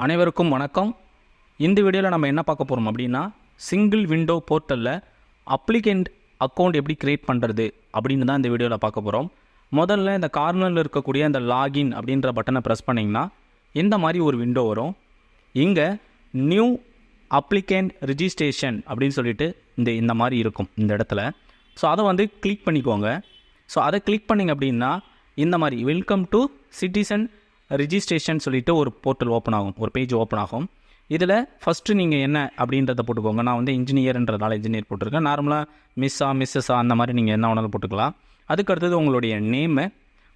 அனைவருக்கும் வணக்கம். இந்த வீடியோவில் நம்ம என்ன பார்க்க போகிறோம் அப்படின்னா, சிங்கிள் விண்டோ போர்ட்டலில் அப்ளிகண்ட் அக்கௌண்ட் எப்படி க்ரியேட் பண்ணுறது அப்படின்னு தான் இந்த வீடியோவில் பார்க்க போகிறோம். முதல்ல இந்த கார்னரில் இருக்கக்கூடிய இந்த லாகின் அப்படின்ற பட்டனை ப்ரெஸ் பண்ணிங்கன்னா இந்த மாதிரி ஒரு விண்டோ வரும். இங்கே நியூ அப்ளிகண்ட் ரிஜிஸ்ட்ரேஷன் அப்படின்னு சொல்லிட்டு இந்த மாதிரி இருக்கும் இந்த இடத்துல. ஸோ அதை கிளிக் பண்ணிக்கோங்க. ஸோ அதை கிளிக் பண்ணிங்க அப்படின்னா இந்த மாதிரி வெல்கம் டு சிட்டிசன் ரிஜிஸ்ட்ரேஷன் சொல்லிட்டு ஒரு போர்ட்டல் ஓப்பன் ஆகும், ஒரு பேஜ் ஓப்பன் ஆகும். இதில் ஃபஸ்ட்டு நீங்கள் என்ன அப்படின்றத போட்டுக்கோங்க. நான் இன்ஜினியர்ன்றதால இன்ஜினியர் போட்டிருக்கேன். நார்மலாக மிஸ்ஸஸா அந்த மாதிரி நீங்கள் என்ன வேணாலும் போட்டுக்கலாம். அதுக்கு அடுத்தது உங்களுடைய நேமு,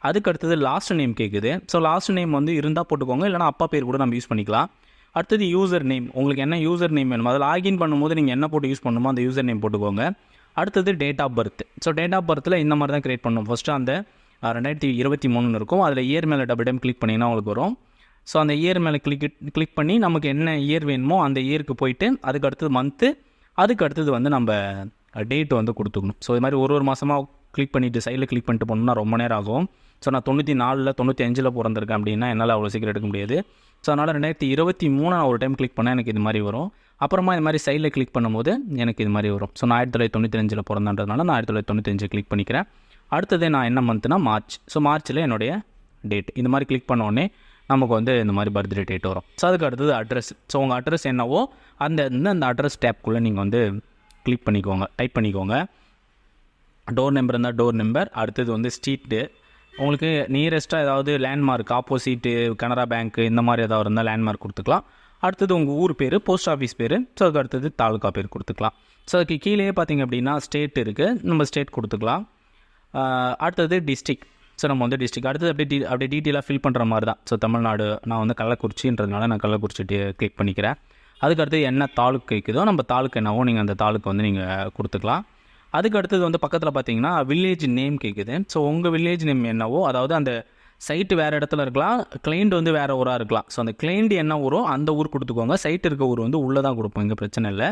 அதுக்கு அடுத்தது லாஸ்ட் நேம் கேட்குது. ஸோ லாஸ்ட் நேம் இருந்தால் போட்டுக்கோங்க, இல்லைனா அப்பா பேர் கூட நம்ம யூஸ் பண்ணிக்கலாம். அடுத்தது யூசர் நேம், உங்களுக்கு என்ன யூசர் நேம் வேணும், அதை லாகின் பண்ணும்போது நீங்கள் என்ன போட்டு யூஸ் பண்ணணுமோ அந்த யூசர் நேம் போட்டுக்கோங்க. அடுத்தது date of birth. So date of பர்த்தில் இந்த மாதிரி தான் க்ரியேட் பண்ணணும். ஃபஸ்ட்டு அந்த 2023 இருக்கும், அதில் இயர் மேலே டபுள் டைம் கிளிக் பண்ணிங்கன்னா உங்களுக்கு வரும். ஸோ அந்த இயர் மேலே கிளிக் பண்ணி நமக்கு என்ன இயர் வேணுமோ அந்த இயருக்கு போயிட்டு அதுக்கு அடுத்தது மந்த்து, அதுக்கு அடுத்தது நம்ம டேட் கொடுத்துக்கணும். ஸோ இது மாதிரி ஒரு மாதமாக கிளிக் பண்ணிவிட்டு சைடில் கிளிக் பண்ணிட்டு போனோம்னா ரொம்ப நேரம் ஆகும். ஸோ நான் 94 95 பிறந்திருக்கேன் அப்படின்னா என்னால் அவ்வளோ சீக்கிரம் எடுக்க முடியாது. ஸோ அதனால் 2023 நான் ஒரு டைம் கிளிக் பண்ணால் எனக்கு இது மாதிரி வரும். அப்புறமா இது மாதிரி சைடில் கிளிக் பண்ணும்போது எனக்கு இது மாதிரி வரும். ஸோ நான் 1995 பிறந்தன்றதுனால நான் 1995 கிளிக் பண்ணிக்கிறேன். அடுத்தது நான் என்ன மந்த்னா மார்ச். ஸோ மார்ச்சில் என்னுடைய டேட் இந்த மாதிரி கிளிக் பண்ணோடனே நமக்கு இந்த மாதிரி பர்த்டே டேட் வரும். ஸோ அதுக்கு அடுத்தது அட்ரஸ். ஸோ உங்கள் அட்ரஸ் என்னவோ அந்த அட்ரஸ் டேப்குள்ளே நீங்கள் கிளிக் பண்ணிக்கோங்க, டைப் பண்ணிக்கோங்க. டோர் நம்பர் இருந்தால் டோர் நம்பர், அடுத்தது ஸ்ட்ரீட்டு, உங்களுக்கு நியரஸ்ட்டாக ஏதாவது லேண்ட்மார்க், ஆப்போசிட்டு கனரா பேங்க்கு இந்த மாதிரி ஏதாவது இருந்தால் லேண்ட்மார்க் கொடுத்துக்கலாம். அடுத்தது உங்கள் ஊர் பேர், போஸ்ட் ஆஃபீஸ் பேர். ஸோ அதுக்கு அடுத்தது தாலுக்கா பேர் கொடுத்துக்கலாம். ஸோ அதுக்கு கீழே பார்த்திங்க அப்படின்னா ஸ்டேட் இருக்குது, நம்ம ஸ்டேட் கொடுத்துக்கலாம். அடுத்தது டிஸ்ட்ரிக். ஸோ நம்ம டிஸ்ட்ரிக் அடுத்தது அப்படியே டீட்டெயிலாக ஃபில் பண்ணுற மாதிரி தான். ஸோ தமிழ்நாடு, நான் கள்ளக்குறிச்சின்றதுனால நான் கள்ளக்குறிச்சி கிளிக் பண்ணிக்கிறேன். அதுக்கு அடுத்தது என்ன தாலுக்கு கேட்குதோ நம்ம தாலுக்கு என்னவோ நீங்கள் அந்த தாலுக்கு நீங்கள் கொடுத்துக்கலாம். அதுக்கு அடுத்தது பக்கத்தில் பார்த்தீங்கன்னா வில்லேஜ் நேம் கேட்குது. ஸோ உங்கள் வில்லேஜ் நேம் என்னவோ, அதாவது அந்த சைட்டு வேறு இடத்துல இருக்கலாம், கிளைண்ட் வேறு ஊராக இருக்கலாம். ஸோ அந்த கிளைண்ட் என்ன ஊரோ அந்த ஊர் கொடுத்துக்கோங்க. சைட் இருக்க ஊர் உள்ளே தான் கொடுப்போம், இங்கே பிரச்சனை இல்லை.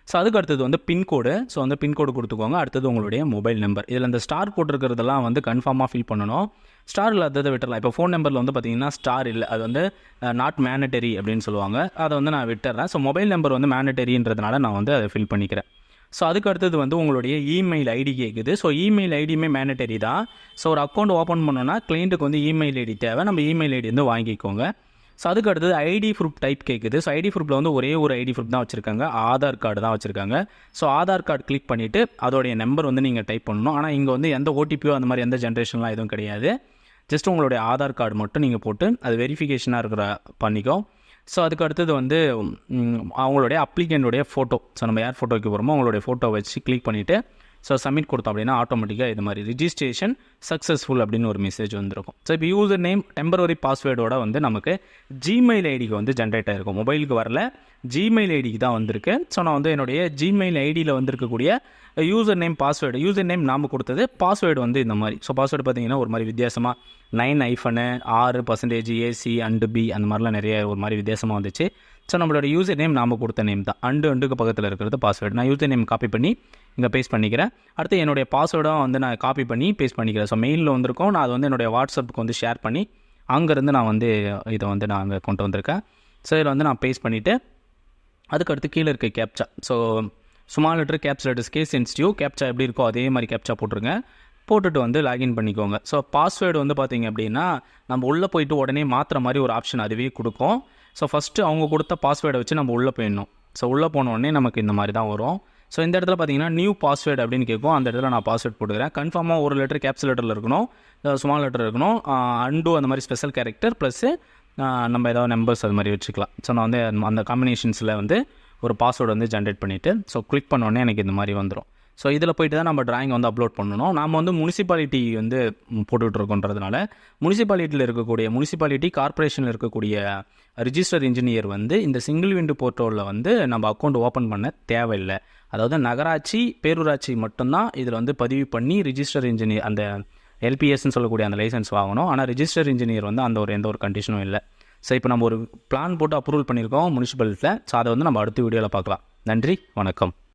ஸோ அதுக்கு அடுத்தது பின்கோடு. ஸோ பின்கோடு கொடுத்துக்கோங்க. அடுத்தது உங்களுடைய மொபைல் நம்பர். இதில் இந்த ஸ்டார் போட்டிருக்கிறதெல்லாம் கன்ஃபார்மாக ஃபில் பண்ணணும். ஸ்டார் இல்லாததை விட்டுறலாம். இப்போ ஃபோன் நம்பரில் பார்த்தீங்கன்னா ஸ்டார் இல்லை, அது நாட் மேண்டட்டரி அப்படின்னு சொல்லுவாங்க. அதை நான் விட்டுறேன். ஸோ மொபைல் நம்பர் மேண்டட்டரின்றதுனால நான் அதை ஃபில் பண்ணிக்கிறேன். ஸோ அதுக்கு அடுத்தது உங்களுடைய இமெயில் ஐடி கேட்குது. ஸோ இமெயில் ஐடியுமே மேண்டட்டரி தான். ஸோ ஒரு அக்கௌண்ட் ஓப்பன் பண்ணோன்னா கிளைண்ட்டுக்கு இமெயில் ஐடி தேவை, நம்ம இமெயில் ஐடி வாங்கிக்கோங்க. ஸோ அதுக்கு அடுத்தது ஐடி ப்ரூஃப் டைப் கேட்குது. ஸோ ஐடி ப்ரூஃபில் ஒரே ஒரு ஐடி ப்ரூஃப் தான் வச்சுருக்காங்க, ஆதார் கார்டு தான் வச்சுருக்காங்க. ஸோ ஆதார் கார்டு கிளிக் பண்ணிவிட்டு அதோடைய நம்பர் நீங்கள் டைப் பண்ணணும். ஆனால் இங்கே எந்த ஓடிபியோ அந்த மாதிரி எந்த ஜென்ரேஷன்லாம் எதுவும் கிடையாது. ஜஸ்ட் உங்களுடைய ஆதார் கார்டு மட்டும் நீங்கள் போட்டு அது வெரிஃபிகேஷனாக பண்ணிக்கோ. ஸோ அதுக்கு அடுத்தது அவங்களுடைய அப்ளிகண்ட்டுடைய ஃபோட்டோ. ஸோ நம்ம யார் ஃபோட்டோ வைக்க போகிறோமோ அவங்களுடைய ஃபோட்டோ வச்சு கிளிக் பண்ணிவிட்டு ஸோ சப்மிட் கொடுத்தோம் அப்படின்னா ஆட்டோமேட்டிக்காக இது மாதிரி ரிஜிஸ்ட்ரேஷன் சக்ஸஸ்ஃபுல் அப்படின்னு ஒரு மெசேஜ் வந்துருக்கும். ஸோ இப்போ யூசர் நேம் டெம்பரரி பாஸ்வேர்டோட நமக்கு ஜிமெயில் ஐடிக்கு ஜென்ரேட் ஆகிருக்கும். மொபைலுக்கு வரல, ஜிமெயில் ஐடிக்கு தான் வந்திருக்கு. ஸோ நான் என்னுடைய ஜிமெயில் ஐடியில் இருக்கக்கூடிய யூசர் நேம் யூசர் நேம் நாம் கொடுத்தது, பாஸ்வேர்டு இந்த மாதிரி. ஸோ பாஸ்வேர்டு பார்த்தீங்கன்னா ஒரு மாதிரி வித்தியாசமாக 9-6% AC அண்டு B அந்த மாதிரிலாம் நிறைய ஒரு மாதிரி வித்தியாசமாக வந்துச்சு. ஸோ நம்மளோட யூசர் நேம் நாம் கொடுத்த நேம் தான். அண்டுக்கு பக்கத்தில் இருக்கிறது பாஸ்வேர்டு. நான் யூசர் நேம் காப்பி பண்ணி இங்கே பேஸ்ட் பண்ணிக்கிறேன். அடுத்து என்னுடைய பாஸ்வேர்டும் நான் காப்பி பண்ணி பேஸ்ட் பண்ணிக்கிறேன். ஸோ மெயிலில் வந்திருக்கோம், நான் அது என்னுடைய வாட்ஸ்அப்புக்கு ஷேர் பண்ணி அங்கேருந்து நான் இதை நான் அங்கே கொண்டு வந்திருக்கேன். ஸோ இதில் நான் பேஸ்ட் பண்ணிவிட்டு அதுக்கடுத்து கீழே இருக்க captcha. So small letter, caps letters, case sensitive, captcha எப்படி இருக்கோ அதே மாதிரி கேப்ச்சா போட்டுருங்க. போட்டுட்டு லாகின் பண்ணிக்கோங்க. ஸோ பாஸ்வேர்டு பார்த்தீங்க அப்படின்னா நம்ம உள்ளே போயிட்டு உடனே மாற்றுற மாதிரி ஒரு ஆப்ஷன் அதுவே கொடுக்கும். ஸோ ஃபஸ்ட்டு அவங்க கொடுத்த பாஸ்வேர்டை வச்சு நம்ம உள்ளே போயிடணும். ஸோ உள்ளே போனோடனே நமக்கு இந்த மாதிரி தான் வரும். ஸோ இந்த இடத்துல பார்த்தீங்கன்னா நியூ பாஸ்வேர்டு அப்படின்னு கேட்கும். அந்த இடத்துல நான் பாஸ்வேர்ட் போட்டுக்கிறேன். கன்ஃபார்மாக ஒரு லெட்டர் கேப்ஸ் லெட்டரில் இருக்கணும், ஸ்மால் லெட்டர் இருக்கணும், அண்டு அந்த மாதிரி ஸ்பெஷல் கேரக்டர் ப்ளஸ்ஸு நம்ம ஏதாவது நம்பர்ஸ் அது மாதிரி வச்சுக்கலாம். ஸோ நான் அந்த காம்பினேஷன்ஸில் ஒரு பாஸ்வேர்டு ஜென்ரேட் பண்ணிவிட்டு ஸோ கிளிக் பண்ணோடனே எனக்கு இந்த மாதிரி வந்துடும். ஸோ இதில் போய்ட்டு தான் நம்ம டிராயிங் அப்லோட் பண்ணணும். நாம் முனிசிபாலிட்டி போட்டுட்ருக்கோன்றதுனால முனிசிபாலிட்டி கார்பரேஷனில் இருக்கக்கூடிய ரிஜிஸ்டர் இன்ஜினியர் இந்த சிங்கிள் விண்டோ போர்ட்டலில் நம்ம அக்கௌண்ட் ஓப்பன் பண்ண தேவையில்லை. அதாவது நகராட்சி, பேரூராட்சி மட்டும்தான் இதில் பதிவு பண்ணி ரிஜிஸ்டர் இன்ஜினியர் அந்த எல்பிஎஸ்ன்னு சொல்லக்கூடிய அந்த லைசன்ஸ் வாங்கணும். ஆனால் ரிஜிஸ்டர் இன்ஜினியர் எந்த ஒரு கண்டிஷனும் இல்லை. ஸோ இப்போ நம்ம ஒரு பிளான் போட்டு அப்ரூவல் பண்ணியிருக்கோம் முனிசிபாலிட்டியில். ஸோ அதை நம்ம அடுத்த வீடியோவில் பார்க்கலாம். நன்றி, வணக்கம்.